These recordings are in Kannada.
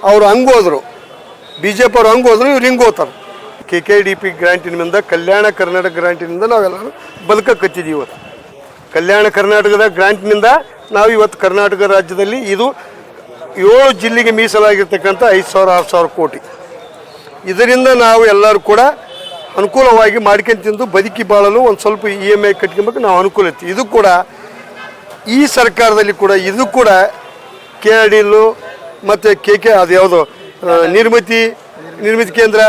ಅವರು ಹಂಗೆ ಹೋದರು, ಬಿ ಜೆ ಪಿ ಅವ್ರು ಹಂಗೆ ಹೋದ್ರು, ಇವ್ರು ಹಿಂಗೆ ಹೋಗ್ತಾರೆ. KKDP ಗ್ರಾಂಟಿನಿಂದ, ಕಲ್ಯಾಣ ಕರ್ನಾಟಕ ಗ್ರಾಂಟಿನಿಂದ ನಾವೆಲ್ಲರೂ ಬದುಕಕ್ಕತ್ತಿದ್ದೀವಿ. ಇವತ್ತು ಕಲ್ಯಾಣ ಕರ್ನಾಟಕದ ಗ್ರಾಂಟ್ನಿಂದ ನಾವು ಇವತ್ತು ಕರ್ನಾಟಕ ರಾಜ್ಯದಲ್ಲಿ ಇದು 7 ಜಿಲ್ಲೆಗೆ ಮೀಸಲಾಗಿರ್ತಕ್ಕಂಥ 5,000-6,000 ಕೋಟಿ, ಇದರಿಂದ ನಾವು ಎಲ್ಲರೂ ಕೂಡ ಅನುಕೂಲವಾಗಿ ಮಾಡ್ಕೊಂಡು ತಿಂದು ಬದುಕಿ ಬಾಳಲು ಒಂದು ಸ್ವಲ್ಪ EMI ಕಟ್ಕೊಬೇಕು ನಾವು ಅನುಕೂಲ ಐತಿ. ಇದು ಕೂಡ ಈ ಸರ್ಕಾರದಲ್ಲಿ ಕೂಡ ಇದು ಕೂಡ KRDL ಮತ್ತು ಅದು ಯಾವುದೋ ನಿರ್ಮಿತಿ ಕೇಂದ್ರ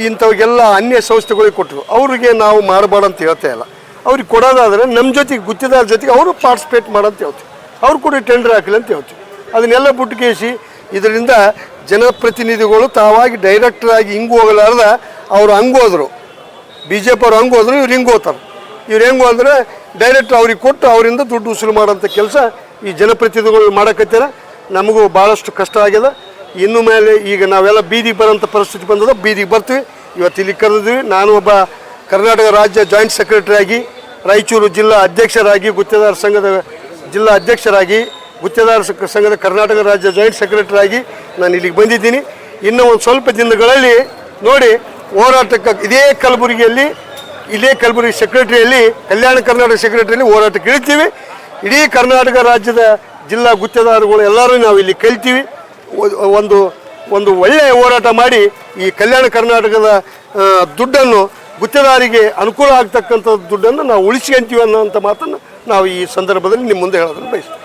ಇಂಥವಾಗೆಲ್ಲ ಅನ್ಯ ಸಂಸ್ಥೆಗಳಿಗೆ ಕೊಟ್ಟರು. ಅವ್ರಿಗೆ ನಾವು ಮಾಡಬಾರ್ದು ಅಂತ ಹೇಳ್ತಾ ಇಲ್ಲ. ಅವ್ರಿಗೆ ಕೊಡೋದಾದರೆ ನಮ್ಮ ಜೊತೆಗೆ ಗುತ್ತಿದಾರ ಜೊತೆಗೆ ಅವರು ಪಾರ್ಟಿಸಿಪೇಟ್ ಮಾಡಂತ ಹೇಳ್ತೀವಿ, ಅವ್ರು ಕೂಡ ಟೆಂಡರ್ ಹಾಕಲಿ ಅಂತ ಹೇಳ್ತೀವಿ. ಅದನ್ನೆಲ್ಲ ಬಿಟ್ಟುಕೇಸಿ ಇದರಿಂದ ಜನಪ್ರತಿನಿಧಿಗಳು ತಾವಾಗಿ ಡೈರೆಕ್ಟರಾಗಿ ಹಿಂಗೆ ಹೋಗಲಾರ್ದ ಅವ್ರು ಹಂಗೆ ಹೋದರು, ಬಿ ಜೆ ಪಿ ಅವ್ರು ಹಂಗೆ ಹೋದ್ರು, ಇವ್ರು ಹಿಂಗೆ ಹೋಗ್ತಾರೆ. ಇವ್ರು ಹೆಂಗೆ ಹೋದ್ರೆ ಡೈರೆಕ್ಟ್ ಅವ್ರಿಗೆ ಕೊಟ್ಟು ಅವರಿಂದ ದುಡ್ಡು ವಸೂಲು ಮಾಡೋಂಥ ಕೆಲಸ ಈ ಜನಪ್ರತಿನಿಧಿಗಳು ಮಾಡೋಕತ್ತಾರ. ನಮಗೂ ಭಾಳಷ್ಟು ಕಷ್ಟ ಆಗಿದೆ. ಇನ್ನು ಮೇಲೆ ಈಗ ನಾವೆಲ್ಲ ಬೀದಿಗೆ ಬರೋಂಥ ಪರಿಸ್ಥಿತಿ ಬಂದದ, ಬೀದಿಗೆ ಬರ್ತೀವಿ. ಇವತ್ತು ಇಲ್ಲಿ ಕರೆದಿದ್ವಿ. ನಾನು ಒಬ್ಬ ಕರ್ನಾಟಕ ರಾಜ್ಯ ಜಾಯಿಂಟ್ ಸೆಕ್ರೆಟರಿ ಆಗಿ, ರಾಯಚೂರು ಜಿಲ್ಲಾ ಅಧ್ಯಕ್ಷರಾಗಿ, ಗುತ್ತಿಗೆದಾರ ಸಂಘದ ಜಿಲ್ಲಾ ಅಧ್ಯಕ್ಷರಾಗಿ, ಗುತ್ತಿಗೆದಾರ ಸಂಘದ ಕರ್ನಾಟಕ ರಾಜ್ಯ ಜಾಯಿಂಟ್ ಸೆಕ್ರೆಟರಿ ಆಗಿ ನಾನು ಇಲ್ಲಿಗೆ ಬಂದಿದ್ದೀನಿ. ಇನ್ನು ಒಂದು ಸ್ವಲ್ಪ ದಿನಗಳಲ್ಲಿ ನೋಡಿ ಹೋರಾಟಕ್ಕೆ ಇದೇ ಕಲಬುರಗಿ ಸೆಕ್ರೆಟರಿಯಲ್ಲಿ, ಕಲ್ಯಾಣ ಕರ್ನಾಟಕ ಸೆಕ್ರೆಟರಿಯಲ್ಲಿ ಹೋರಾಟಕ್ಕೆ ಇಳಿತೀವಿ. ಇಡೀ ಕರ್ನಾಟಕ ರಾಜ್ಯದ ಜಿಲ್ಲಾ ಗುತ್ತಿಗೆದಾರಗಳು ಎಲ್ಲರೂ ನಾವು ಇಲ್ಲಿ ಕಲಿತೀವಿ. ಒಂದು ಒಳ್ಳೆಯ ಹೋರಾಟ ಮಾಡಿ ಈ ಕಲ್ಯಾಣ ಕರ್ನಾಟಕದ ದುಡ್ಡನ್ನು ಗುತ್ತಿಗೆದಾರಿಗೆ ಅನುಕೂಲ ಆಗ್ತಕ್ಕಂಥ ದುಡ್ಡನ್ನು ನಾವು ಉಳಿಸ್ಕೊಂತೀವಿ ಅನ್ನೋಂಥ ಮಾತನ್ನು ನಾವು ಈ ಸಂದರ್ಭದಲ್ಲಿ ನಿಮ್ಮ ಮುಂದೆ ಹೇಳೋದನ್ನು ಬಯಸ್ತೀವಿ.